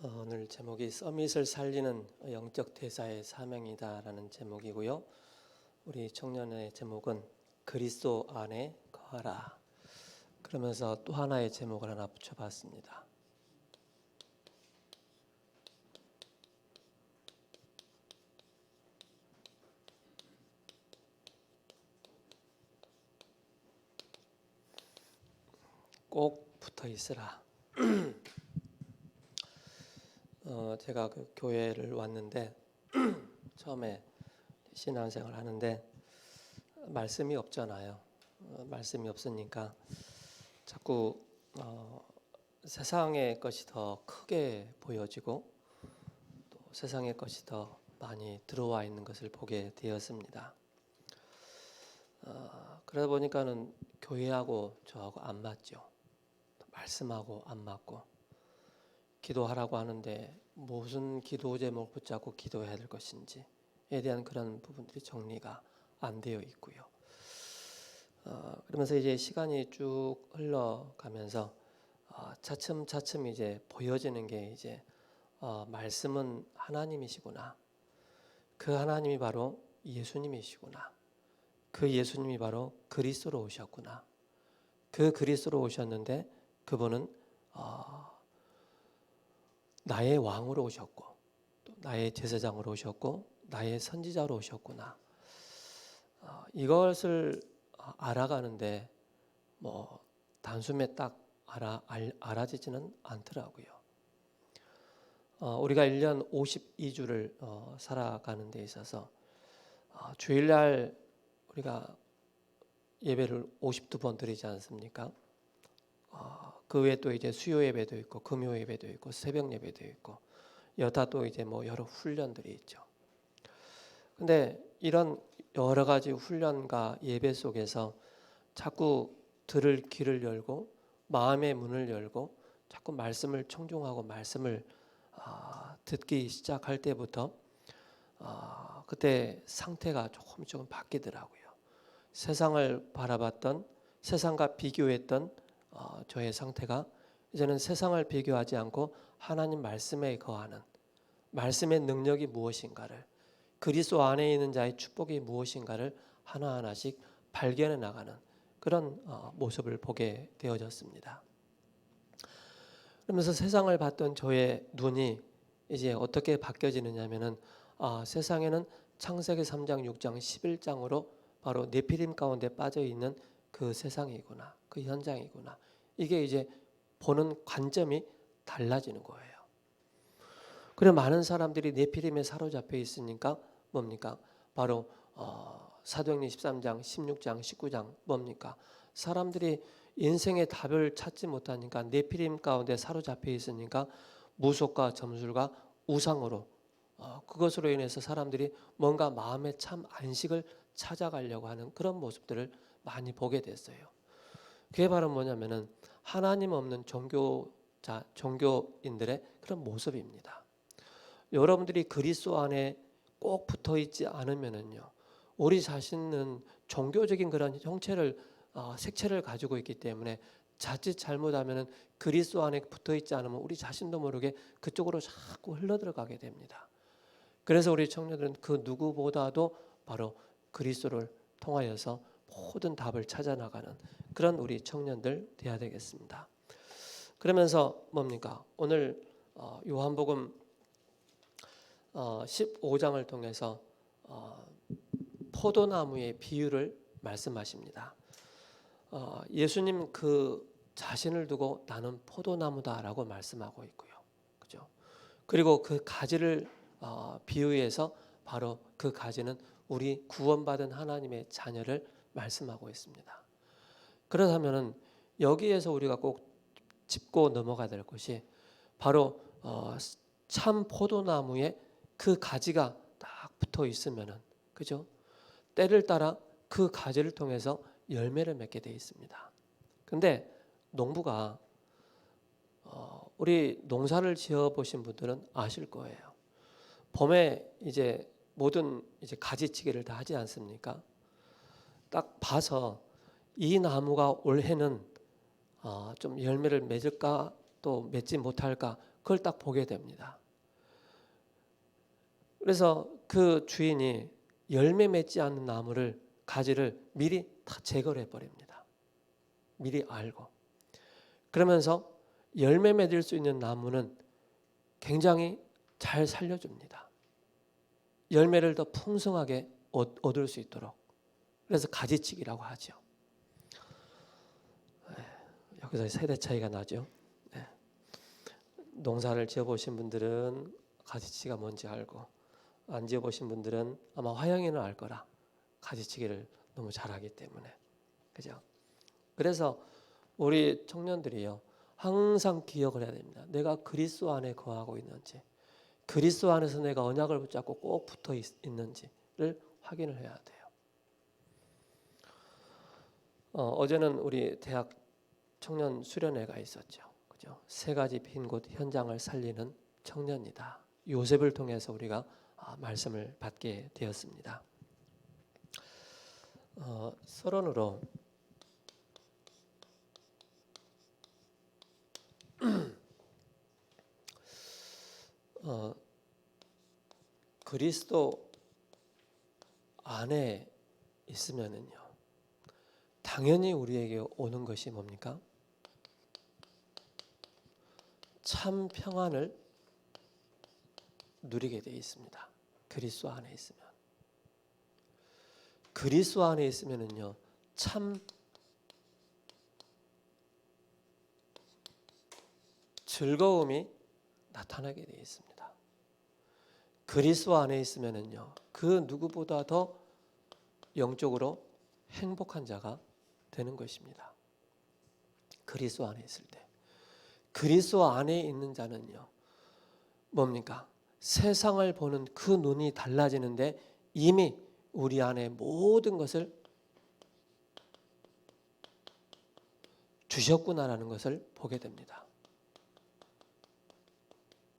오늘 제목이 서밋을 살리는 영적 대사의 사명이다라는 제목이고요. 우리 청년의 제목은 그리스도 안에 거하라. 그러면서 또 하나의 제목을 하나 붙여봤습니다. 꼭 붙어 있으라. 제가 그 교회를 왔는데 처음에 신앙생활을 하는데 말씀이 없잖아요. 말씀이 없으니까 자꾸 세상의 것이 더 크게 보여지고 또 세상의 것이 더 많이 들어와 있는 것을 보게 되었습니다. 그러다 보니까는 교회하고 저하고 안 맞죠. 말씀하고 안 맞고 기도하라고 하는데 무슨 기도 제목 붙잡고 기도해야 될 것인지에 대한 그런 부분들이 정리가 안 되어 있고요. 그러면서 이제 시간이 쭉 흘러가면서 차츰차츰 이제 보여지는 게 이제 말씀은 하나님이시구나. 그 하나님이 바로 예수님이시구나. 그 예수님이 바로 그리스도로 오셨구나. 그 그리스도로 오셨는데 그분은 나의 왕으로 오셨고 또 나의 제사장으로 오셨고 나의 선지자로 오셨구나. 이것을 알아가는데 뭐 단숨에 딱 알아지지는 않더라고요. 우리가 1년 52주를 살아가는 데 있어서 주일날 우리가 예배를 52번 드리지 않습니까? 그 외에 또 이제 수요 예배도 있고 금요 예배도 있고 새벽 예배도 있고 여타 또 이제 뭐 여러 훈련들이 있죠. 근데 이런 여러 가지 훈련과 예배 속에서 자꾸 들을 귀를 열고 마음의 문을 열고 자꾸 말씀을 청중하고 말씀을 듣기 시작할 때부터 그때 상태가 조금 바뀌더라고요. 세상을 바라봤던 세상과 비교했던 저의 상태가 이제는 세상을 비교하지 않고 하나님 말씀에 거하는 말씀의 능력이 무엇인가를 그리스도 안에 있는 자의 축복이 무엇인가를 하나하나씩 발견해 나가는 그런 모습을 보게 되어졌습니다. 그러면서 세상을 봤던 저의 눈이 이제 어떻게 바뀌어지느냐면은 세상에는 창세기 3장, 6장, 11장으로 바로 네피림 가운데 빠져 있는 그 세상이구나, 그 현장이구나. 이게 이제 보는 관점이 달라지는 거예요. 그래 많은 사람들이 네피림에 사로잡혀 있으니까 뭡니까? 바로 사도행전 13장, 16장, 19장 뭡니까? 사람들이 인생의 답을 찾지 못하니까 네피림 가운데 사로잡혀 있으니까 무속과 점술과 우상으로 그것으로 인해서 사람들이 뭔가 마음의 참 안식을 찾아가려고 하는 그런 모습들을 많이 보게 됐어요. 그게 바로 뭐냐면은 하나님 없는 종교인들의 그런 모습입니다. 여러분들이 그리스도 안에 꼭 붙어 있지 않으면은요, 우리 자신은 종교적인 그런 형체를 색채를 가지고 있기 때문에 자칫 잘못하면은 그리스도 안에 붙어 있지 않으면 우리 자신도 모르게 그쪽으로 자꾸 흘러들어가게 됩니다. 그래서 우리 청년들은 그 누구보다도 바로 그리스도를 통하여서 모든 답을 찾아 나가는 그런 우리 청년들 되어야 되겠습니다. 그러면서 뭡니까? 오늘 요한복음 15장을 통해서 포도나무의 비유를 말씀하십니다. 예수님 그 자신을 두고 나는 포도나무다라고 말씀하고 있고요. 그죠? 그리고 그 가지를 비유해서 바로 그 가지는 우리 구원받은 하나님의 자녀를 말씀하고 있습니다. 그렇다면은 여기에서 우리가 꼭 짚고 넘어가야 될 것이 바로 참 포도나무에 그 가지가 딱 붙어 있으면은 그죠? 때를 따라 그 가지를 통해서 열매를 맺게 돼 있습니다. 근데 농부가 우리 농사를 지어 보신 분들은 아실 거예요. 봄에 이제 모든 이제 가지치기를 다 하지 않습니까? 딱 봐서 이 나무가 올해는 좀 열매를 맺을까 또 맺지 못할까 그걸 딱 보게 됩니다. 그래서 그 주인이 열매 맺지 않는 나무를 가지를 미리 다 제거를 해버립니다. 미리 알고. 그러면서 열매 맺을 수 있는 나무는 굉장히 잘 살려줍니다. 열매를 더 풍성하게 얻을 수 있도록. 그래서 가지치기라고 하죠. 여기서 세대 차이가 나죠. 농사를 지어보신 분들은 가지치기가 뭔지 알고, 안 지어보신 분들은 아마 화영이는 알 거라. 가지치기를 너무 잘하기 때문에. 그죠? 그래서 우리 청년들이요, 항상 기억을 해야 됩니다. 내가 그리스도 안에 거하고 있는지, 그리스도 안에서 내가 언약을 붙잡고 꼭 붙어 있는지를 확인을 해야 돼요. 어제는 우리 대학 청년 수련회가 있었죠. 그죠? 세 가지 빈 곳 현장을 살리는 청년이다. 요셉을 통해서 우리가 말씀을 받게 되었습니다. 서론으로 그리스도 안에 있으면은요, 당연히 우리에게 오는 것이 뭡니까? 참 평안을 누리게 되어 있습니다. 그리스도 안에 있으면. 그리스도 안에 있으면은요, 참 즐거움이 나타나게 되어 있습니다. 그리스도 안에 있으면은요, 그 누구보다 더 영적으로 행복한 자가 되는 것입니다. 그리스도 안에 있을 때. 그리스도 안에 있는 자는요, 뭡니까? 세상을 보는 그 눈이 달라지는데 이미 우리 안에 모든 것을 주셨구나라는 것을 보게 됩니다.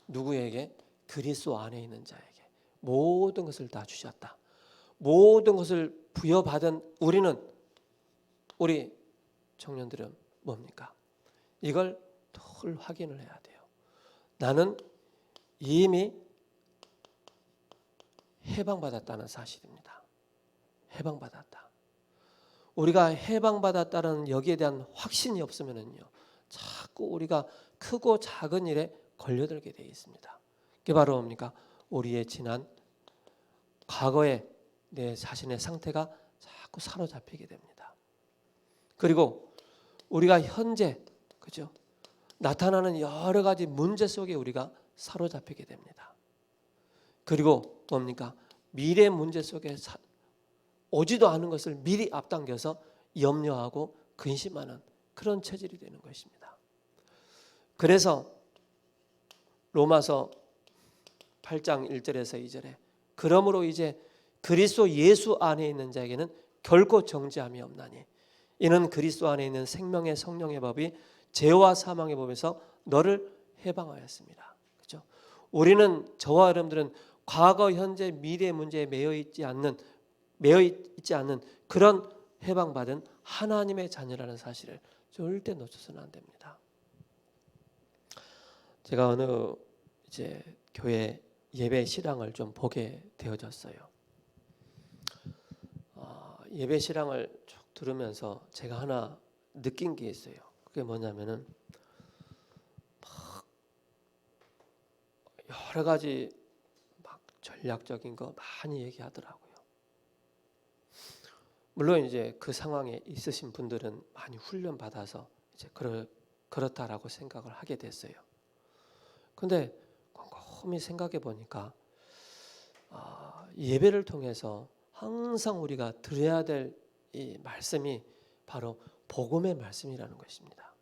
누구에게? 그리스도 안에 있는 자에게 모든 것을 다 주셨다. 모든 것을 부여받은 우리 청년들은 뭡니까? 이걸 늘 확인을 해야 돼요. 나는 이미 해방받았다는 사실입니다. 해방받았다. 우리가 해방받았다는 여기에 대한 확신이 없으면은요, 자꾸 우리가 크고 작은 일에 걸려들게 되어 있습니다. 그게 바로 뭡니까? 우리의 지난 과거의 내 자신의 상태가 자꾸 사로잡히게 됩니다. 그리고 우리가 현재, 그죠? 나타나는 여러 가지 문제 속에 우리가 사로잡히게 됩니다. 그리고 뭡니까? 미래 문제 속에 오지도 않은 것을 미리 앞당겨서 염려하고 근심하는 그런 체질이 되는 것입니다. 그래서 로마서 8장 1절에서 2절에 그러므로 이제 그리스도 예수 안에 있는 자에게는 결코 정죄함이 없나니 이는 그리스도 안에 있는 생명의 성령의 법이 죄와 사망의 법에서 너를 해방하였습니다. 그렇죠? 우리는 저와 여러분들은 과거, 현재, 미래 문제에 매여 있지 않는 그런 해방받은 하나님의 자녀라는 사실을 절대 놓쳐서는 안 됩니다. 제가 어느 이제 교회 예배 실황을 좀 보게 되어졌어요. 예배 실황을 쭉 들으면서 제가 하나 느낀 게 있어요. 그게 뭐냐면은 막 여러 가지 막 전략적인 거 많이 얘기하더라고요. 물론 이제 그 상황에 있으신 분들은 많이 훈련 받아서 이제 그렇다라고 생각을 하게 됐어요. 근데 곰곰이 생각해 보니까 예배를 통해서 항상 우리가 들어야 될 이 말씀이 바로 복음의 말씀이라는 것입니다.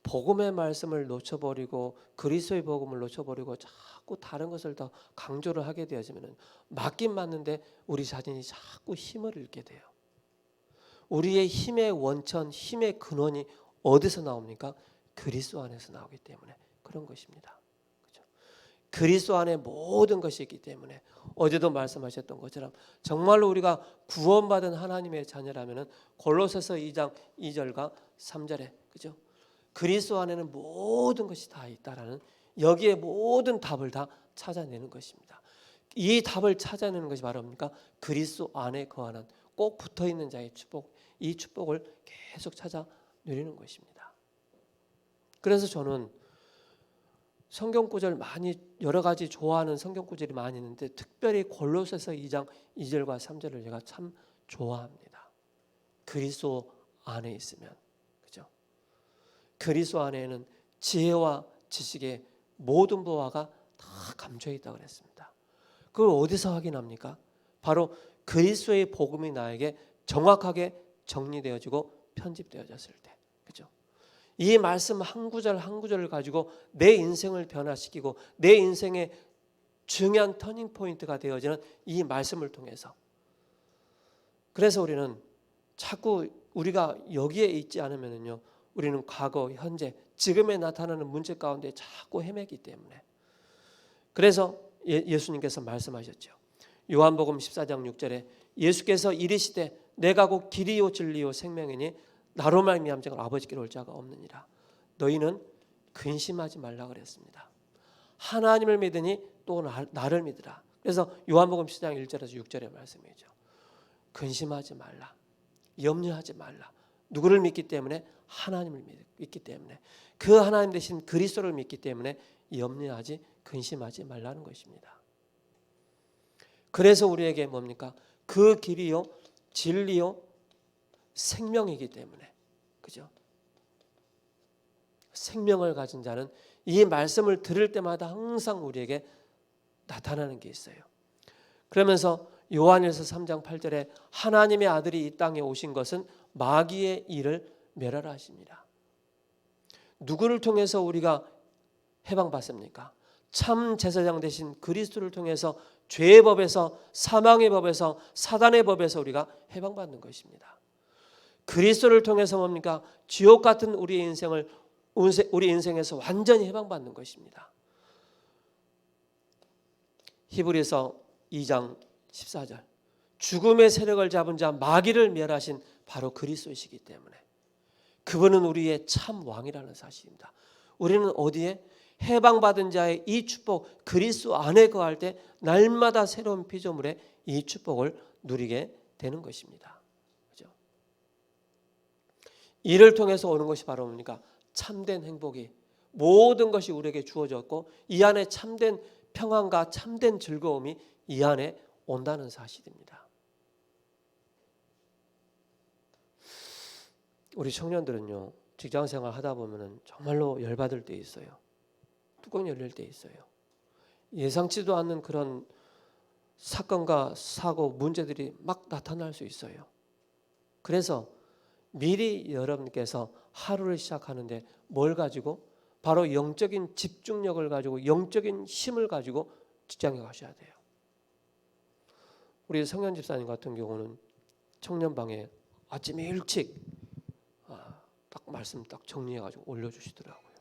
복음의 말씀을 놓쳐버리고 그리스도의 복음을 놓쳐버리고 자꾸 다른 것을 더 강조를 하게 되어지면 맞긴 맞는데 우리 자신이 자꾸 힘을 잃게 돼요. 우리의 힘의 원천, 힘의 근원이 어디서 나옵니까? 그리스도 안에서 나오기 때문에 그런 것입니다. 그리스도 안에 모든 것이 있기 때문에 어제도 말씀하셨던 것처럼 정말로 우리가 구원받은 하나님의 자녀라면은 골로새서 2장 2절과 3절에 그죠? 그리스도 안에는 모든 것이 다 있다라는 여기에 모든 답을 다 찾아내는 것입니다. 이 답을 찾아내는 것이 바로 뭡니까? 그리스도 안에 거하는 꼭 붙어있는 자의 축복, 이 축복을 계속 찾아 누리는 것입니다. 그래서 저는 성경 구절 많이 여러 가지 좋아하는 성경 구절이 많이 있는데 특별히 골로새서 2장 2절과 3절을 제가 참 좋아합니다. 그리스도 안에 있으면, 그죠? 그리스도 안에는 지혜와 지식의 모든 보화가 다 감춰 있다고 그랬습니다. 그걸 어디서 확인합니까? 바로 그리스도의 복음이 나에게 정확하게 정리되어지고 편집되어졌을 때, 그죠? 이 말씀 한 구절 한 구절을 가지고 내 인생을 변화시키고 내 인생의 중요한 터닝 포인트가 되어지는 이 말씀을 통해서. 그래서 우리는 자꾸 우리가 여기에 있지 않으면요, 우리는 과거, 현재, 지금에 나타나는 문제 가운데 자꾸 헤매기 때문에. 그래서 예수님께서 말씀하셨죠. 요한복음 14장 6절에 예수께서 이르시되 내가 곧 길이요 진리요 생명이니 나로 말미암아 아버지께로 올 자가 없느니라. 너희는 근심하지 말라 그랬습니다. 하나님을 믿으니 또 나를 믿으라. 그래서 요한복음 14장 1절에서 6절의 말씀이죠. 근심하지 말라. 염려하지 말라. 누구를 믿기 때문에? 하나님을 믿기 때문에. 그 하나님 대신 그리스도를 믿기 때문에 염려하지 근심하지 말라는 것입니다. 그래서 우리에게 뭡니까? 그 길이요 진리요 생명이기 때문에, 그죠? 생명을 가진 자는 이 말씀을 들을 때마다 항상 우리에게 나타나는 게 있어요. 그러면서 요한일서 3장 8절에 하나님의 아들이 이 땅에 오신 것은 마귀의 일을 멸하라 하십니다. 누구를 통해서 우리가 해방받습니까? 참 제사장 되신 그리스도를 통해서 죄의 법에서, 사망의 법에서, 사단의 법에서 우리가 해방받는 것입니다. 그리스도를 통해서 뭡니까? 지옥 같은 우리 인생에서 완전히 해방받는 것입니다. 히브리서 2장 14절 죽음의 세력을 잡은 자 마귀를 멸하신 바로 그리스도이시기 때문에 그분은 우리의 참 왕이라는 사실입니다. 우리는 어디에? 해방받은 자의 이 축복 그리스도 안에 거할 때 날마다 새로운 피조물의 이 축복을 누리게 되는 것입니다. 그렇죠? 이를 통해서 오는 것이 바로 뭡니까? 참된 행복이 모든 것이 우리에게 주어졌고 이 안에 참된 평안과 참된 즐거움이 이 안에 온다는 사실입니다. 우리 청년들은요, 직장생활 하다 보면 정말로 열받을 때 있어요. 뚜껑 열릴 때 있어요. 예상치도 않는 그런 사건과 사고, 문제들이 막 나타날 수 있어요. 그래서 미리 여러분께서 하루를 시작하는데 뭘 가지고? 바로 영적인 집중력을 가지고 영적인 힘을 가지고 직장에 가셔야 돼요. 우리 성현 집사님 같은 경우는 청년방에 아침에 일찍 딱 말씀 딱 정리해가지고 올려주시더라고요.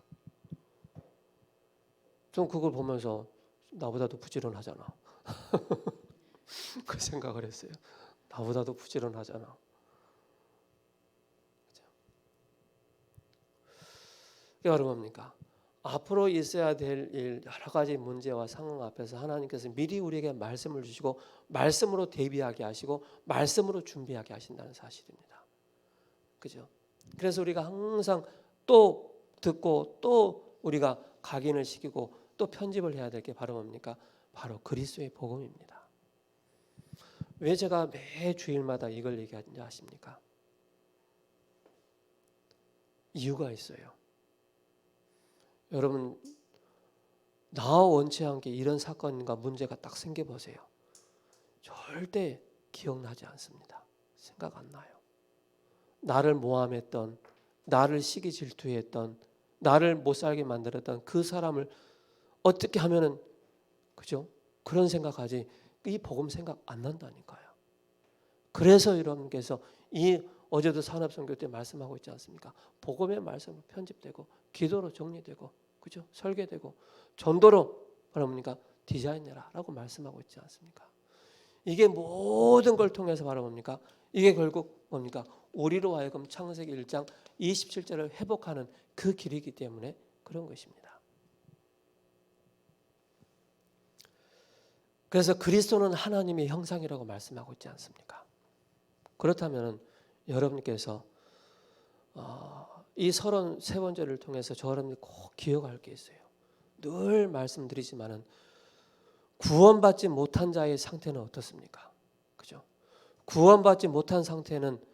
좀 그걸 보면서 나보다도 부지런하잖아. 그 생각을 했어요. 나보다도 부지런하잖아. 그게 바로 뭡니까? 앞으로 있어야 될 일, 여러 가지 문제와 상황 앞에서 하나님께서 미리 우리에게 말씀을 주시고 말씀으로 대비하게 하시고 말씀으로 준비하게 하신다는 사실입니다. 그죠? 그래서 우리가 항상 또 듣고 또 우리가 각인을 시키고 또 편집을 해야 될 게 바로 뭡니까? 바로 그리스도의 복음입니다. 왜 제가 매 주일마다 이걸 얘기하는지 아십니까? 이유가 있어요. 여러분, 나와 원치 않게 이런 사건과 문제가 딱 생겨보세요. 절대 기억나지 않습니다. 생각 안 나요. 나를 모함했던, 나를 시기 질투했던, 나를 못 살게 만들었던 그 사람을 어떻게 하면은, 그죠? 그런 생각하지 이 복음 생각 안 난다니까요. 그래서 여러분께서 이 어제도 산업선교 때 말씀하고 있지 않습니까? 복음의 말씀으로 편집되고 기도로 정리되고, 그죠? 설계되고 전도로 뭡니까? 디자인해라라고 말씀하고 있지 않습니까? 이게 모든 걸 통해서 바로 뭡니까? 이게 결국 뭡니까? 우리로 하여금 창세기 1장 27절을 회복하는 그 길이기 때문에 그런 것입니다. 그래서 그리스도는 하나님의 형상이라고 말씀하고 있지 않습니까? 그렇다면 여러분께서 이 33번째를 통해서 저 여러분이 꼭 기억할 게 있어요. 늘 말씀드리지만은 구원받지 못한 자의 상태는 어떻습니까? 그죠? 구원받지 못한 상태는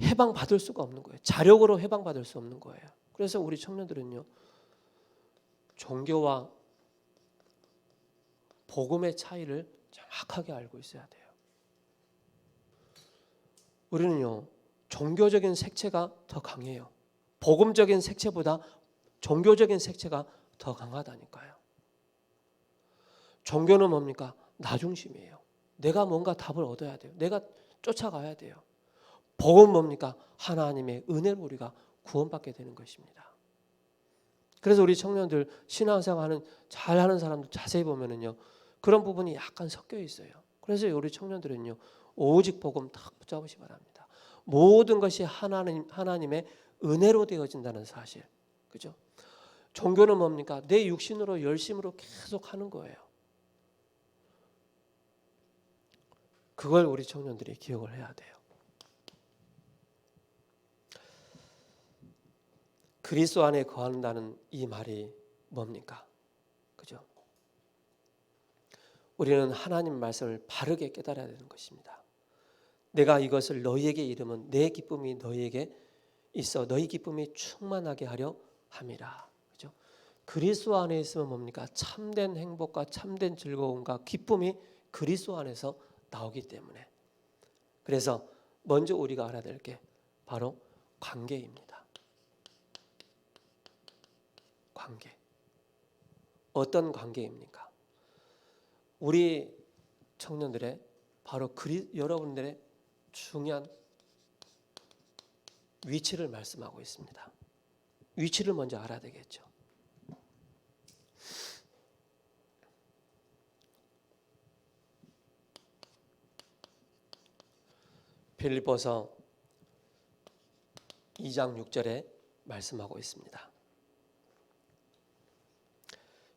해방받을 수가 없는 거예요. 자력으로 해방받을 수 없는 거예요. 그래서 우리 청년들은요, 종교와 복음의 차이를 정확하게 알고 있어야 돼요. 우리는요, 종교적인 색채가 더 강해요. 복음적인 색채보다 종교적인 색채가 더 강하다니까요. 종교는 뭡니까? 나 중심이에요. 내가 뭔가 답을 얻어야 돼요. 내가 쫓아가야 돼요. 복음은 뭡니까? 하나님의 은혜로 우리가 구원받게 되는 것입니다. 그래서 우리 청년들 신앙생활하는 잘하는 사람들 자세히 보면은요, 그런 부분이 약간 섞여 있어요. 그래서 우리 청년들은요, 오직 복음 딱 붙잡으시 바랍니다. 모든 것이 하나님의 은혜로 되어진다는 사실, 그죠? 종교는 뭡니까? 내 육신으로 열심으로 계속 하는 거예요. 그걸 우리 청년들이 기억을 해야 돼요. 그리스도 안에 거한다는 이 말이 뭡니까? 그죠? 우리는 하나님 말씀을 바르게 깨달아야 되는 것입니다. 내가 이것을 너희에게 이르면 내 기쁨이 너희에게 있어 너희 기쁨이 충만하게 하려 함이라. 그죠? 그리스도 안에 있으면 뭡니까? 참된 행복과 참된 즐거움과 기쁨이 그리스도 안에서 나오기 때문에. 그래서 먼저 우리가 알아야 될 게 바로 관계입니다. 관계. 어떤 관계입니까? 우리 청년들의 바로 여러분들의 중요한 위치를 말씀하고 있습니다. 위치를 먼저 알아야 되겠죠. 빌립보서 2장 6절에 말씀하고 있습니다.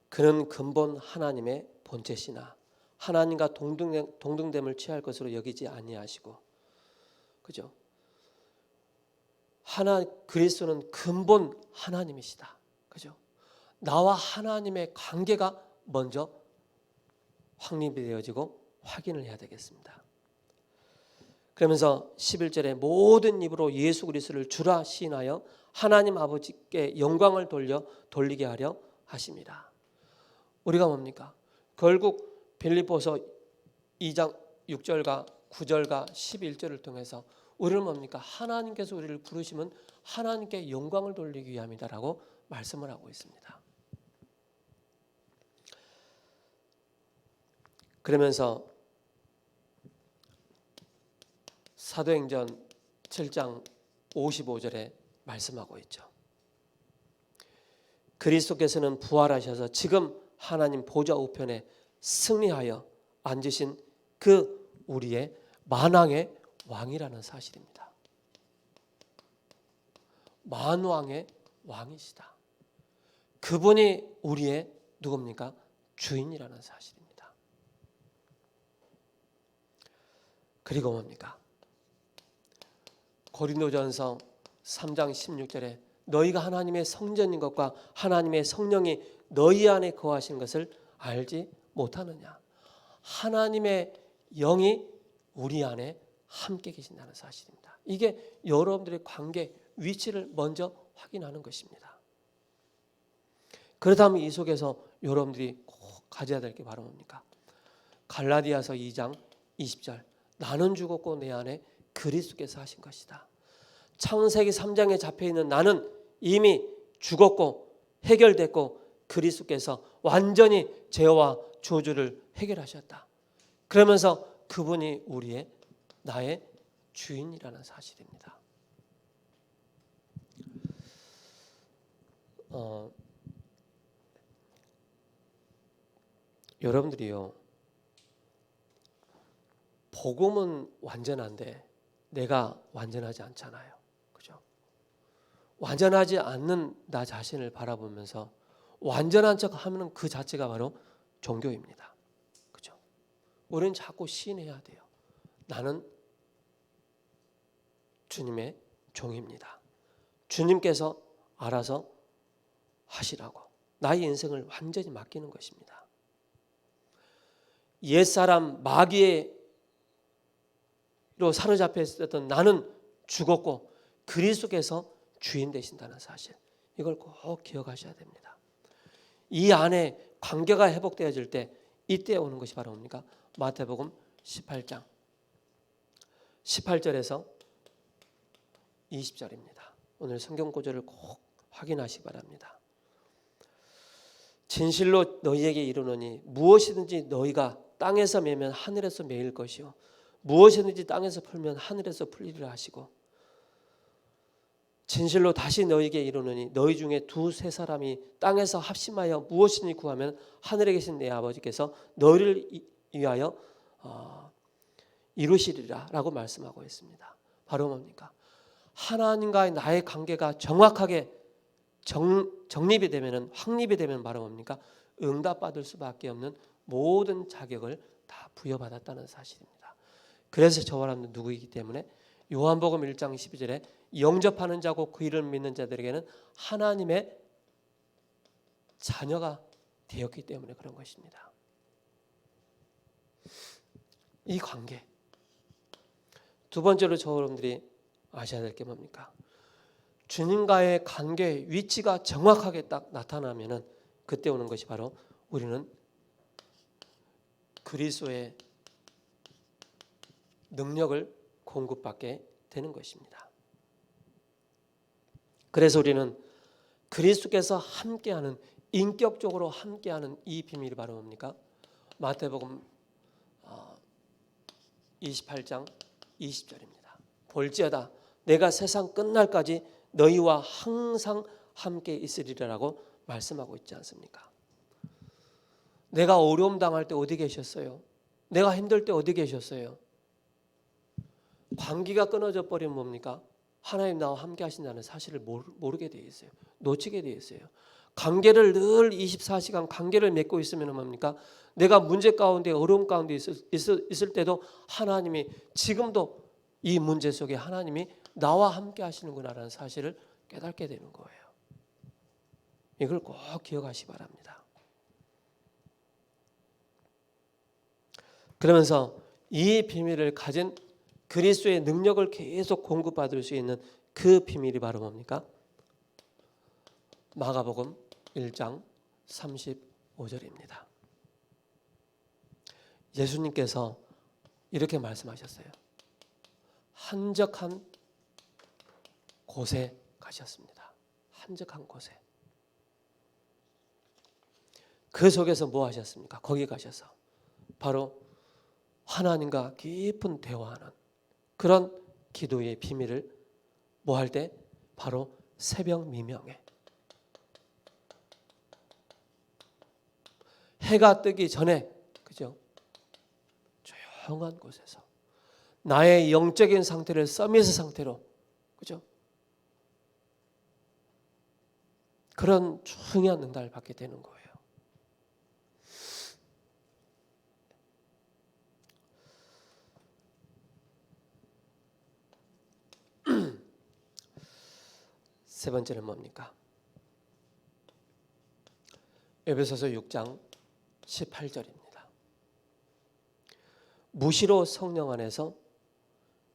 그는 근본 하나님의 본체시나 하나님과 동등됨을 취할 것으로 여기지 아니하시고, 그죠? 그리스도는 근본 하나님이시다, 그죠? 나와 하나님의 관계가 먼저 확립이 되어지고 확인을 해야 되겠습니다. 그러면서 11절에 모든 입으로 예수 그리스도를 주라 시인하여 하나님 아버지께 영광을 돌리게 하려 하심이라. 우리가 뭡니까? 결국 빌립보서 2장 6절과 9절과 11절을 통해서 우리는 뭡니까? 하나님께서 우리를 부르시면 하나님께 영광을 돌리기 위함이다라고 말씀을 하고 있습니다. 그러면서 사도행전 7장 55절에 말씀하고 있죠. 그리스도께서는 부활하셔서 지금 하나님 보좌 우편에 승리하여 앉으신 그 우리의 만왕의 왕이라는 사실입니다. 만왕의 왕이시다. 그분이 우리의 누굽니까? 주인이라는 사실입니다. 그리고 뭡니까? 고린도전서 3장 16절에 너희가 하나님의 성전인 것과 하나님의 성령이 너희 안에 거하시는 것을 알지 못하느냐. 하나님의 영이 우리 안에 함께 계신다는 사실입니다. 이게 여러분들의 관계 위치를 먼저 확인하는 것입니다. 그렇다면 이 속에서 여러분들이 꼭 가져야 될 게 바로 뭡니까? 갈라디아서 2장 20절 나는 죽었고 내 안에 그리스도께서 하신 것이다. 창세기 3장에 잡혀있는 나는 이미 죽었고 해결됐고 그리스도께서 완전히 죄와 저주를 해결하셨다. 그러면서 그분이 나의 주인이라는 사실입니다. 여러분들이요, 복음은 완전한데 내가 완전하지 않잖아요. 그죠? 완전하지 않는 나 자신을 바라보면서 완전한 척 하면 그 자체가 바로 종교입니다. 우리는 자꾸 시인해야 돼요. 나는 주님의 종입니다. 주님께서 알아서 하시라고 나의 인생을 완전히 맡기는 것입니다. 옛사람 마귀로 사로잡혀 있었던 나는 죽었고 그리스도께서 주인 되신다는 사실, 이걸 꼭 기억하셔야 됩니다. 이 안에 관계가 회복되어질 때 이때 오는 것이 바로 뭡니까? 마태복음 18장 18절에서 20절입니다. 오늘 성경 구절을 꼭 확인하시기 바랍니다. 진실로 너희에게 이르노니 무엇이든지 너희가 땅에서 매면 하늘에서 매일 것이요 무엇이든지 땅에서 풀면 하늘에서 풀리리라 하시고, 진실로 다시 너희에게 이르노니 너희 중에 두세 사람이 땅에서 합심하여 무엇이든지 구하면 하늘에 계신 내 아버지께서 너희를 위하여 이루시리라 라고 말씀하고 있습니다. 바로 뭡니까? 하나님과의 나의 관계가 정확하게 정립이 되면, 확립이 되면 바로 뭡니까? 응답받을 수밖에 없는 모든 자격을 다 부여받았다는 사실입니다. 그래서 저와 여러분은 누구이기 때문에 요한복음 1장 12절에 영접하는 자고 그 이름을 믿는 자들에게는 하나님의 자녀가 되었기 때문에 그런 것입니다. 이 관계. 두 번째로 저 여러분들이 아셔야 될 게 뭡니까? 주님과의 관계 위치가 정확하게 딱 나타나면은 그때 오는 것이 바로 우리는 그리스도의 능력을 공급받게 되는 것입니다. 그래서 우리는 그리스도께서 함께하는, 인격적으로 함께하는 이 비밀이 바로 뭡니까? 마태복음 28장 20절입니다. 볼지어다 내가 세상 끝날까지 너희와 항상 함께 있으리라고 말씀하고 있지 않습니까? 내가 어려움 당할 때 어디 계셨어요? 내가 힘들 때 어디 계셨어요? 관계가 끊어져 버리면 뭡니까? 하나님 나와 함께 하신다는 사실을 모르게 되어 있어요. 놓치게 되어 있어요. 관계를 늘 24시간 관계를 맺고 있으면 뭡니까? 내가 문제 가운데, 어려움 가운데 있을 때도 하나님이 지금도 이 문제 속에 하나님이 나와 함께 하시는구나라는 사실을 깨닫게 되는 거예요. 이걸 꼭 기억하시기 바랍니다. 그러면서 이 비밀을 가진 그리스도의 능력을 계속 공급받을 수 있는 그 비밀이 바로 뭡니까? 마가복음 1장 35절입니다. 예수님께서 이렇게 말씀하셨어요. 한적한 곳에 가셨습니다. 한적한 곳에. 그 속에서 뭐 하셨습니까? 거기 가셔서 바로 하나님과 깊은 대화하는 그런 기도의 비밀을 뭐 할 때? 바로 새벽 미명에 해가 뜨기 전에, 그죠? 조용한 곳에서 나의 영적인 상태를 서밋의 상태로, 그죠? 그런 중요한 응답을 받게 되는 거예요. 세 번째는 뭡니까? 에베소서 6장 18절입니다. 무시로 성령 안에서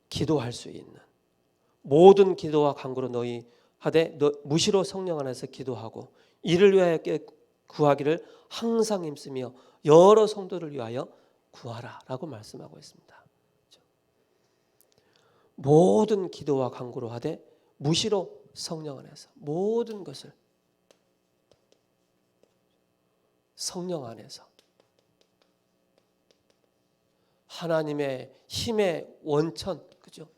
기도할 수 있는 모든 기도와 간구로 너희 하되 무시로 성령 안에서 기도하고 이를 위하여 구하기를 항상 힘쓰며 여러 성도를 위하여 구하라라고 말씀하고 있습니다. 모든 기도와 간구로 하되 무시로 성령 안에서 모든 것을 성령 안에서 하나님의 힘의 원천, 그죠?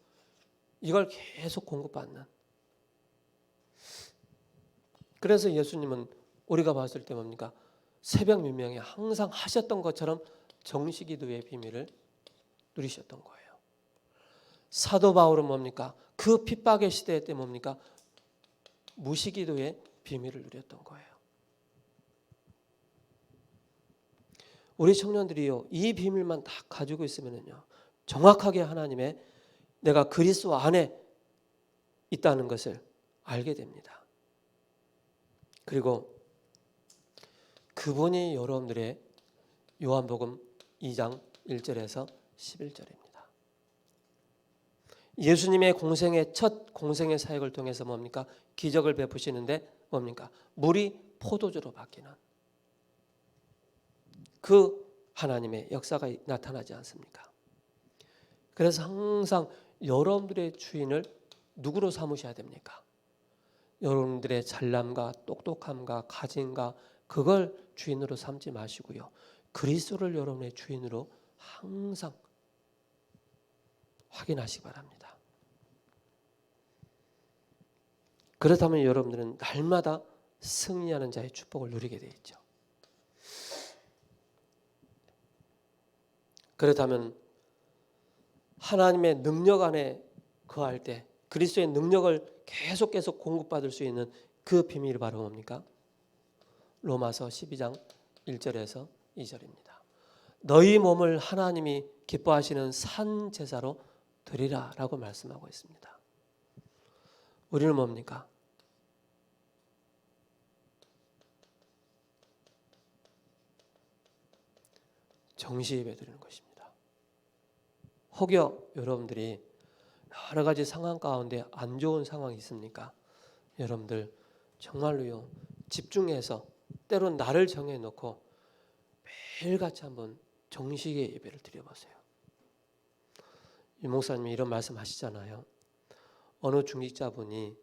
이걸 계속 공급받는. 그래서 예수님은 우리가 봤을 때 뭡니까? 새벽 미명에 항상 하셨던 것처럼 정시기도의 비밀을 누리셨던 거예요. 사도 바울은 뭡니까? 그 핍박의 시대 때 뭡니까? 무시기도의 비밀을 누렸던 거예요. 우리 청년들이요, 이 비밀만 다 가지고 있으면요, 정확하게 하나님의 내가 그리스도 안에 있다는 것을 알게 됩니다. 그리고 그분이 여러분들의 요한복음 2장 1절에서 11절입니다. 예수님의 첫 공생의 사역을 통해서 뭡니까? 기적을 베푸시는데 뭡니까? 물이 포도주로 바뀌는 그 하나님의 역사가 나타나지 않습니까? 그래서 항상 여러분들의 주인을 누구로 삼으셔야 됩니까? 여러분들의 잘남과 똑똑함과 가진과 그걸 주인으로 삼지 마시고요, 그리스도를 여러분의 주인으로 항상 확인하시기 바랍니다. 그렇다면 여러분들은 날마다 승리하는 자의 축복을 누리게 되어 있죠. 그렇다면 하나님의 능력 안에 거할 때 그리스도의 능력을 계속 공급받을 수 있는 그 비밀이 바로 뭡니까? 로마서 12장 1절에서 2절입니다. 너희 몸을 하나님이 기뻐하시는 산 제사로 드리라 라고 말씀하고 있습니다. 우리는 뭡니까? 정시 예배 드리는 것입니다. 혹여 여러분들이 여러 가지 상황 가운데 안 좋은 상황이 있습니까? 여러분들 정말로요, 집중해서 때론 나를 정해놓고 매일같이 한번 정식의 예배를 드려보세요. 유 목사님이 이런 말씀 하시잖아요. 어느 중직자분이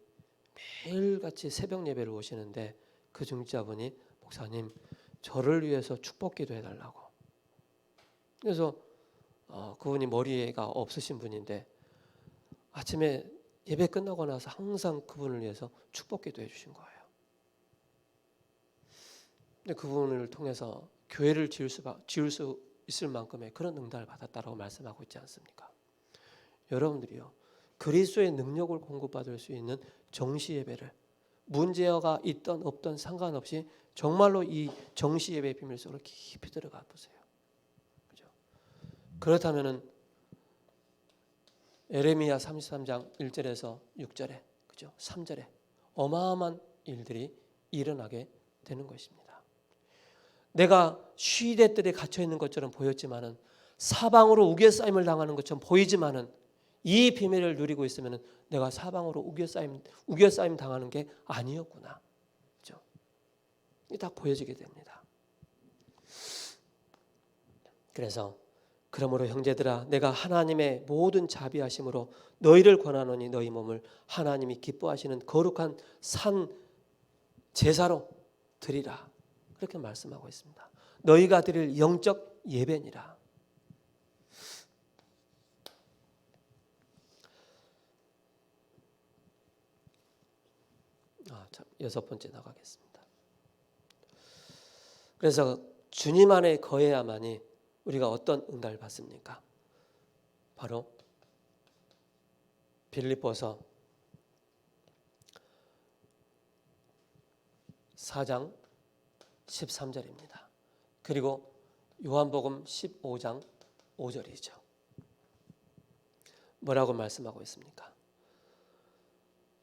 매일같이 새벽 예배를 오시는데 그 중직자분이 목사님 저를 위해서 축복 기도해달라고. 그래서 그분이 머리가 없으신 분인데 아침에 예배 끝나고 나서 항상 그분을 위해서 축복 기도해 주신 거예요. 근데 그분을 통해서 교회를 지을 수 있을 만큼의 그런 응답을 받았다라고 말씀하고 있지 않습니까? 여러분들이요, 그리스도의 능력을 공급받을 수 있는 정시 예배를 문제가 있던 없던 상관없이 정말로 이 정시 예배의 비밀 속으로 깊이 들어가 보세요. 그죠? 그렇다면은 에레미야 33장 1절에서 6절에, 그죠? 3절에 어마어마한 일들이 일어나게 되는 것입니다. 내가 시대들에 갇혀 있는 것처럼 보였지만은 사방으로 우겨싸임을 당하는 것처럼 보이지만은 이 비밀을 누리고 있으면은 내가 사방으로 우겨싸임 당하는 게 아니었구나. 그죠? 이게 다 보여지게 됩니다. 그래서 그러므로 형제들아, 내가 하나님의 모든 자비하심으로 너희를 권하노니 너희 몸을 하나님이 기뻐하시는 거룩한 산 제사로 드리라. 그렇게 말씀하고 있습니다. 너희가 드릴 영적 예배니라. 여섯 번째 나가겠습니다. 그래서 주님 안에 거해야만이 우리가 어떤 응답을 받습니까? 바로 빌립보서 4장 13절입니다. 그리고 요한복음 15장 5절이죠. 뭐라고 말씀하고 있습니까?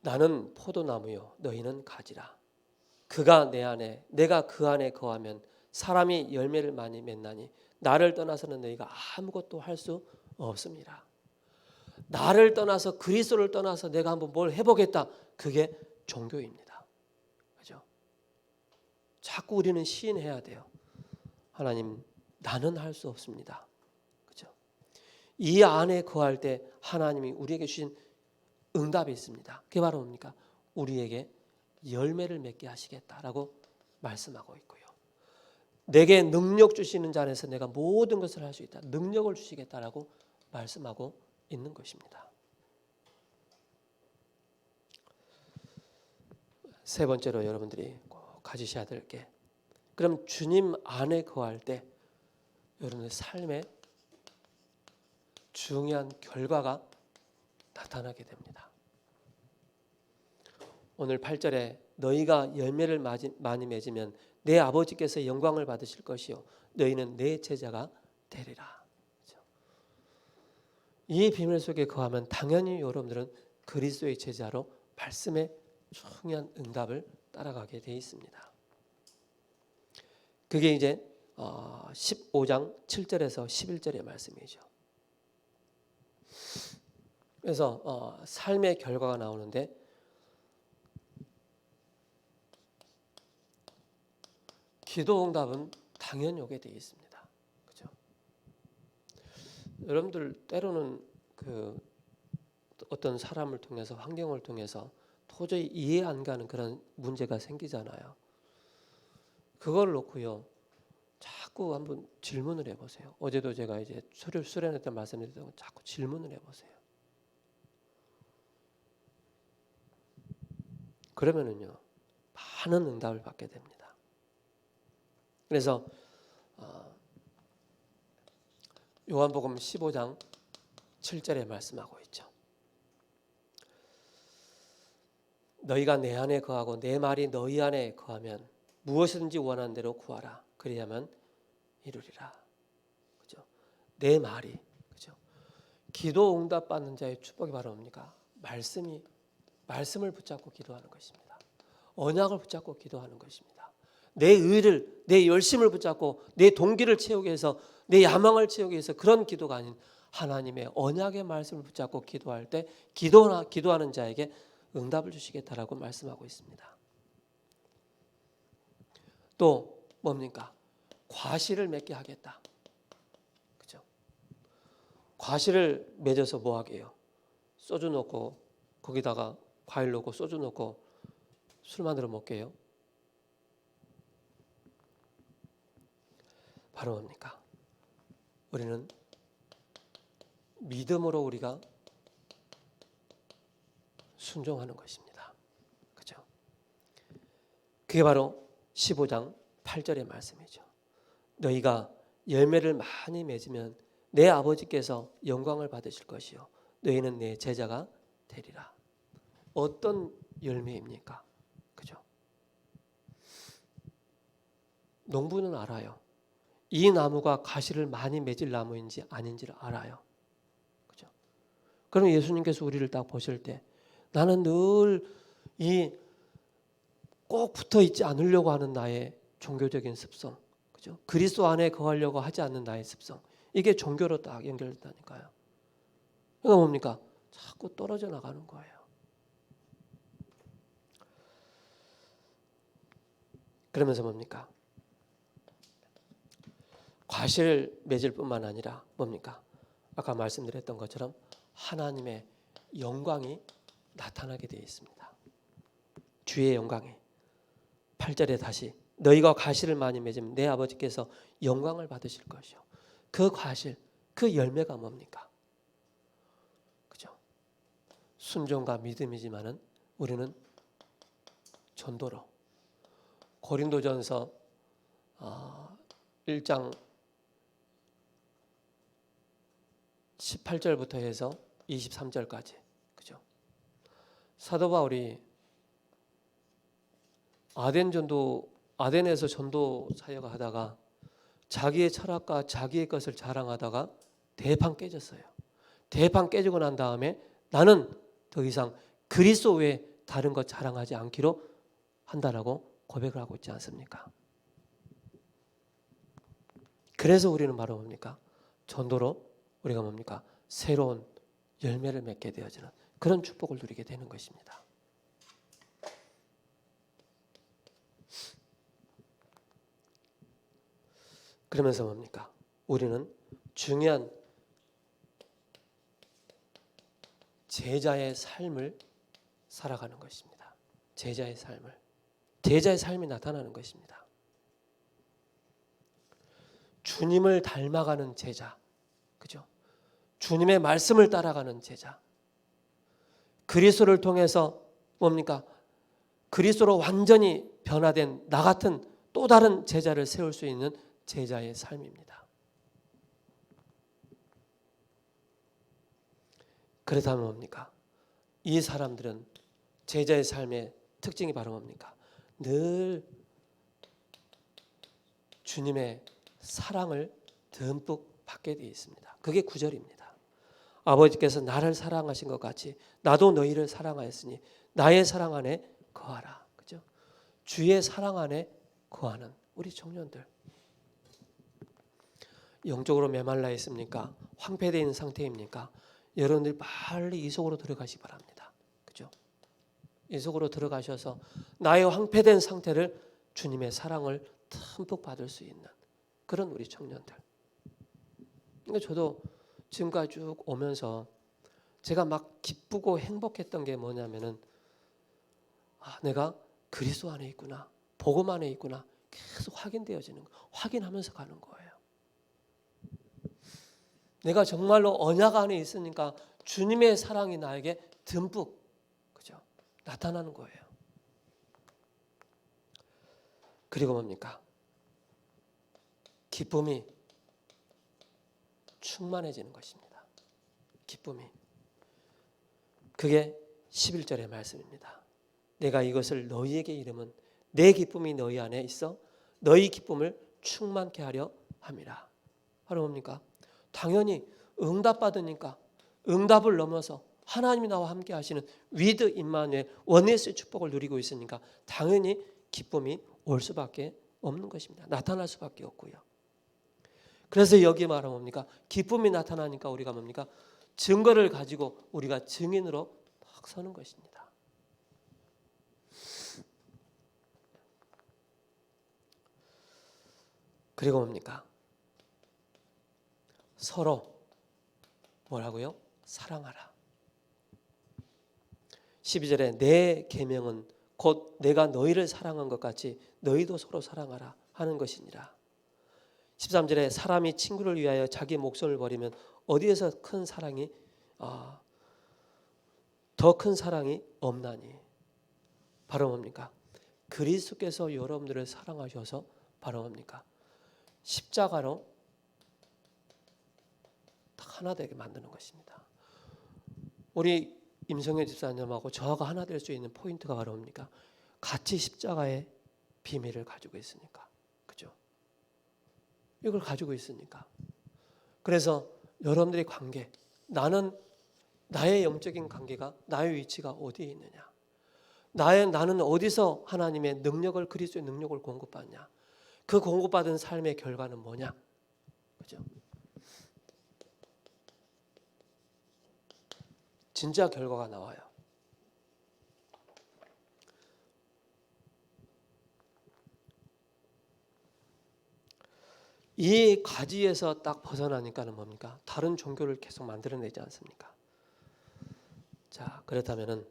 나는 포도나무요 너희는 가지라. 그가 내 안에 내가 그 안에 거하면 사람이 열매를 많이 맺나니 나를 떠나서는 너희가 아무것도 할 수 없습니다. 나를 떠나서 그리스도를 떠나서 내가 한번 뭘 해보겠다. 그게 종교입니다. 그죠? 자꾸 우리는 시인해야 돼요. 하나님, 나는 할 수 없습니다. 그죠? 이 안에 거할 때 하나님이 우리에게 주신 응답이 있습니다. 그게 바로 뭡니까? 우리에게 열매를 맺게 하시겠다라고 말씀하고 있고요. 내게 능력 주시는 자 안에서 내가 모든 것을 할 수 있다. 능력을 주시겠다라고 말씀하고 있는 것입니다. 세 번째로 여러분들이 꼭 가지셔야 될 게, 그럼 주님 안에 거할 때 여러분의 삶에 중요한 결과가 나타나게 됩니다. 오늘 8절에 너희가 열매를 많이 맺으면 내 아버지께서 영광을 받으실 것이요 너희는 내 제자가 되리라. 그렇죠? 이 비밀 속에 거하면 당연히 여러분들은 그리스도의 제자로 말씀의 중요한 응답을 따라가게 돼 있습니다. 그게 이제 15장 7절에서 11절의 말씀이죠. 그래서 삶의 결과가 나오는데 기도 응답은 당연히 오게 되어 있습니다. 그죠? 여러분들 때로는 그 어떤 사람을 통해서 환경을 통해서 도저히 이해 안 가는 그런 문제가 생기잖아요. 그걸 놓고요. 자꾸 한번 질문을 해보세요. 어제도 제가 이제 수련회 때 말씀드렸던 자꾸 질문을 해보세요. 그러면은요 많은 응답을 받게 됩니다. 그래서 요한복음 15장 7절에 말씀하고 있죠. 너희가 내 안에 거하고 내 말이 너희 안에 거하면 무엇이든지 원하는 대로 구하라. 그리하면 이루리라. 그죠? 내 말이 그죠? 기도 응답 받는 자의 축복이 바로 뭡니까? 말씀을 붙잡고 기도하는 것입니다. 언약을 붙잡고 기도하는 것입니다. 내 의를, 내 열심을 붙잡고 내 동기를 채우기 위해서, 내 야망을 채우기 위해서 그런 기도가 아닌 하나님의 언약의 말씀을 붙잡고 기도할 때 기도하는 자에게 응답을 주시겠다라고 말씀하고 있습니다. 또 뭡니까? 과실을 맺게 하겠다. 그죠? 과실을 맺어서 뭐 하게요? 소주 넣고 거기다가 과일 넣고 소주 넣고 술 만들어 먹게요? 바로 뭡니까? 우리는 믿음으로 우리가 순종하는 것입니다. 그죠? 그게 바로 15장 8절의 말씀이죠. 너희가 열매를 많이 맺으면 내 아버지께서 영광을 받으실 것이요 너희는 내 제자가 되리라. 어떤 열매입니까? 그죠? 농부는 알아요. 이 나무가 가시를 많이 맺을 나무인지 아닌지를 알아요. 그죠? 그럼 예수님께서 우리를 딱 보실 때 나는 늘 이 꼭 붙어 있지 않으려고 하는 나의 종교적인 습성, 그죠? 그리스도 안에 거하려고 하지 않는 나의 습성, 이게 종교로 딱 연결됐다니까요. 그러니까 뭡니까? 자꾸 떨어져 나가는 거예요. 그러면서 뭡니까? 과실을 맺을 뿐만 아니라 뭡니까? 아까 말씀드렸던 것처럼 하나님의 영광이 나타나게 되어 있습니다. 주의 영광이. 8절에 다시 너희가 과실을 많이 맺으면 내 아버지께서 영광을 받으실 것이요. 그 과실, 그 열매가 뭡니까? 그죠? 순종과 믿음이지만은 우리는 전도로 고린도전서 1장 18절부터 해서 23절까지 그죠? 사도 바울이 아덴에서 전도 사역을 하다가 자기의 철학과 자기의 것을 자랑하다가 대판 깨졌어요. 대판 깨지고 난 다음에 나는 더 이상 그리스도 외에 다른 것 자랑하지 않기로 한다라고 고백을 하고 있지 않습니까? 그래서 우리는 바로 뭡니까? 전도로 우리가 뭡니까? 새로운 열매를 맺게 되어지는 그런 축복을 누리게 되는 것입니다. 그러면서 뭡니까? 우리는 중요한 제자의 삶을 살아가는 것입니다. 제자의 삶이 나타나는 것입니다. 주님을 닮아가는 제자, 그죠? 주님의 말씀을 따라가는 제자. 그리스도를 통해서 뭡니까? 그리스도로 완전히 변화된 나 같은 또 다른 제자를 세울 수 있는 제자의 삶입니다. 그렇다면 뭡니까? 이 사람들은 제자의 삶에 특징이 바로 뭡니까? 늘 주님의 사랑을 듬뿍 받게 되어 있습니다. 그게 9절입니다. 아버지께서 나를 사랑하신 것 같이 나도 너희를 사랑하였으니 나의 사랑 안에 거하라. 그죠? 주의 사랑 안에 거하는 우리 청년들. 영적으로 메말라 있습니까? 황폐되어 있는 상태입니까? 여러분들 빨리 이 속으로 들어가시기 바랍니다. 그죠? 이 속으로 들어가셔서 나의 황폐된 상태를 주님의 사랑을 듬뿍 받을 수 있는 그런 우리 청년들. 그러니까 저도 지금까지 쭉 오면서 제가 막 기쁘고 행복했던 게 뭐냐면은 내가 그리스도 안에 있구나, 복음 안에 있구나 계속 확인되어지는 거, 확인하면서 가는 거예요. 내가 정말로 언약 안에 있으니까 주님의 사랑이 나에게 듬뿍 그죠? 나타나는 거예요. 그리고 뭡니까? 기쁨이 충만해지는 것입니다. 기쁨이. 그게 11절의 말씀입니다. 내가 이것을 너희에게 이르면 내 기쁨이 너희 안에 있어 너희 기쁨을 충만케 하려 함이라. 바로 뭡니까? 당연히 응답받으니까 응답을 넘어서 하나님이 나와 함께 하시는 위드 임마누엘 원네스의 축복을 누리고 있으니까 당연히 기쁨이 올 수밖에 없는 것입니다. 나타날 수밖에 없고요. 그래서 여기 말하면 뭡니까? 기쁨이 나타나니까 우리가 뭡니까? 증거를 가지고 우리가 증인으로 딱 서는 것입니다. 그리고 뭡니까? 서로 뭐라고요? 사랑하라. 12절에 내 계명은 곧 내가 너희를 사랑한 것 같이 너희도 서로 사랑하라 하는 것이니라. 13절에 사람이 친구를 위하여 자기 목숨을 버리면 어디에서 큰 사랑이 더 큰 사랑이 없나니. 바로 뭡니까? 그리스도께서 여러분들을 사랑하셔서 바로 뭡니까? 십자가로 딱 하나 되게 만드는 것입니다. 우리 임성현 집사님하고 저하고 하나 될 수 있는 포인트가 바로 뭡니까? 같이 십자가의 비밀을 가지고 있으니까. 그죠? 이걸 가지고 있으니까. 그래서 여러분들의 관계, 나의 영적인 관계가 나의 위치가 어디에 있느냐? 나는 어디서 하나님의 능력을 그리스도의 능력을 공급받냐? 그 공급받은 삶의 결과는 뭐냐? 그죠? 진짜 결과가 나와요. 이 가지에서 딱 벗어나니까는 뭡니까? 다른 종교를 계속 만들어내지 않습니까? 자, 그렇다면은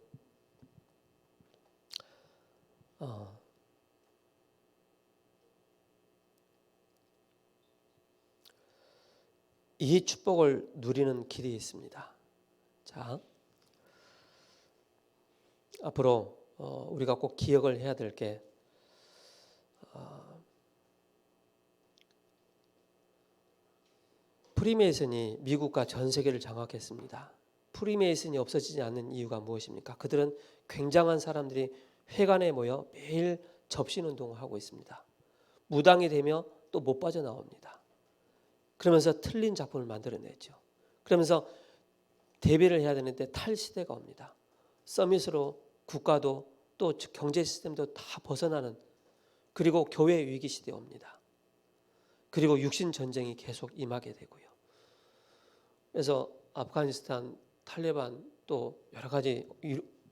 이 축복을 누리는 길이 있습니다. 자, 앞으로 우리가 꼭 기억을 해야 될 게 프리메이슨이 미국과 전 세계를 장악했습니다. 프리메이슨이 없어지지 않는 이유가 무엇입니까? 그들은 굉장한 사람들이 회관에 모여 매일 접신운동을 하고 있습니다. 무당이 되며 또 못 빠져나옵니다. 그러면서 틀린 작품을 만들어내죠. 그러면서 대비를 해야 되는데 탈시대가 옵니다. 서밋으로 국가도 또 경제 시스템도 다 벗어나는, 그리고 교회 위기 시대에 옵니다. 그리고 육신 전쟁이 계속 임하게 되고요. 그래서 아프가니스탄, 탈레반 또 여러 가지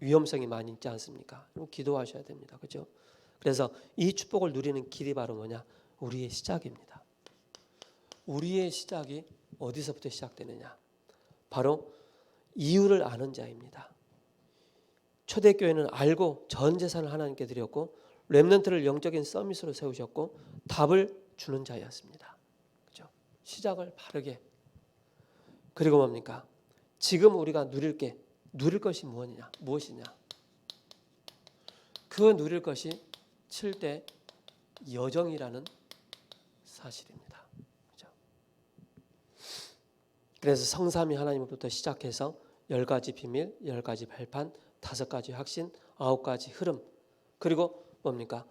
위험성이 많이 있지 않습니까? 그럼 기도하셔야 됩니다. 그렇죠? 그래서 이 축복을 누리는 길이 바로 뭐냐? 우리의 시작입니다. 우리의 시작이 어디서부터 시작되느냐? 바로 이유를 아는 자입니다. 초대교회는 알고 전 재산을 하나님께 드렸고 렘넌트를 영적인 서밋으로 세우셨고 답을 주는 자였습니다. 그렇죠? 시작을 바르게. 그리고 뭡니까? 지금 우리가 누릴 것이 무엇이냐? 그 누릴 것이 7대 여정이라는 사실입니다. 그렇죠? 그래서 성삼위 하나님으로부터 시작해서 10가지 비밀, 10가지 발판, 5가지 확신, 9가지 흐름, 그리고 뭡니까?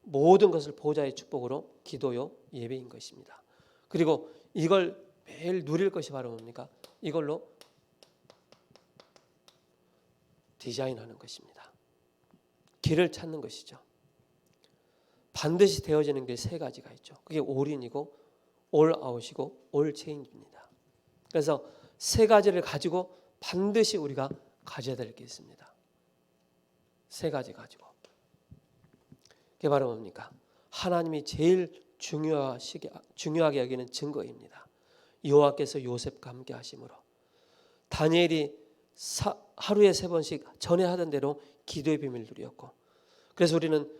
모든 것을 보좌의 축복으로 기도요 예배인 것입니다. 그리고 이걸 매일 누릴 것이 바로 뭡니까? 이걸로 디자인하는 것입니다. 길을 찾는 것이죠. 반드시 되어지는 게 세 가지가 있죠. 그게 올인이고 올아웃이고 올체인지입니다. 그래서 세 가지를 가지고 반드시 우리가 가져야 될 게 있습니다. 세 가지 가지고. 그게 바로 뭡니까? 하나님이 제일 중요하게 여기는 증거입니다. 여호와께서 요셉과 함께 하심으로 다니엘이 하루에 3번씩 전에 하던 대로 기도의 비밀을 누렸고, 그래서 우리는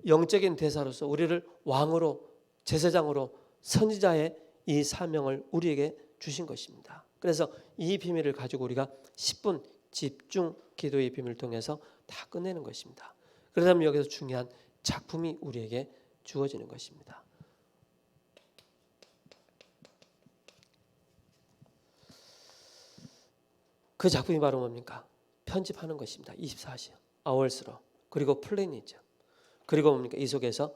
영적인 대사로서 우리를 왕으로 제사장으로 선지자의 이 사명을 우리에게 주신 것입니다. 그래서 이 비밀을 가지고 우리가 10분 집중 기도의 비밀을 통해서 다 끝내는 것입니다. 그러다면 여기서 중요한 작품이 우리에게 주어지는 것입니다. 그 작품이 바로 뭡니까? 편집하는 것입니다. 24hors로. 그리고 플래닛이죠. 그리고 뭡니까? 이 속에서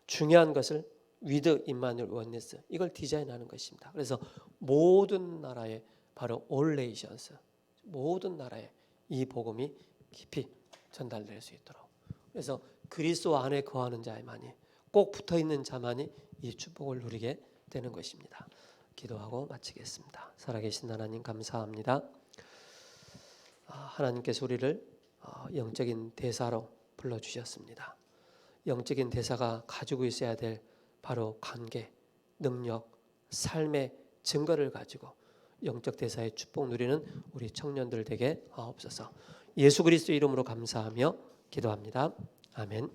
중요한 것을 with 임마누엘 원네스, 이걸 디자인하는 것입니다. 그래서 모든 나라에 바로 all nations, 모든 나라에 이 복음이 깊이 전달될 수 있도록, 그래서 그리스도 안에 거하는 자만이, 꼭 붙어있는 자만이 이 축복을 누리게 되는 것입니다. 기도하고 마치겠습니다. 살아계신 하나님 감사합니다. 하나님께서 우리를 영적인 대사로 불러주셨습니다. 영적인 대사가 가지고 있어야 될 바로 관계, 능력, 삶의 증거를 가지고 영적 대사의 축복 누리는 우리 청년들 되게 하옵소서. 예수 그리스도 이름으로 감사하며 기도합니다. 아멘.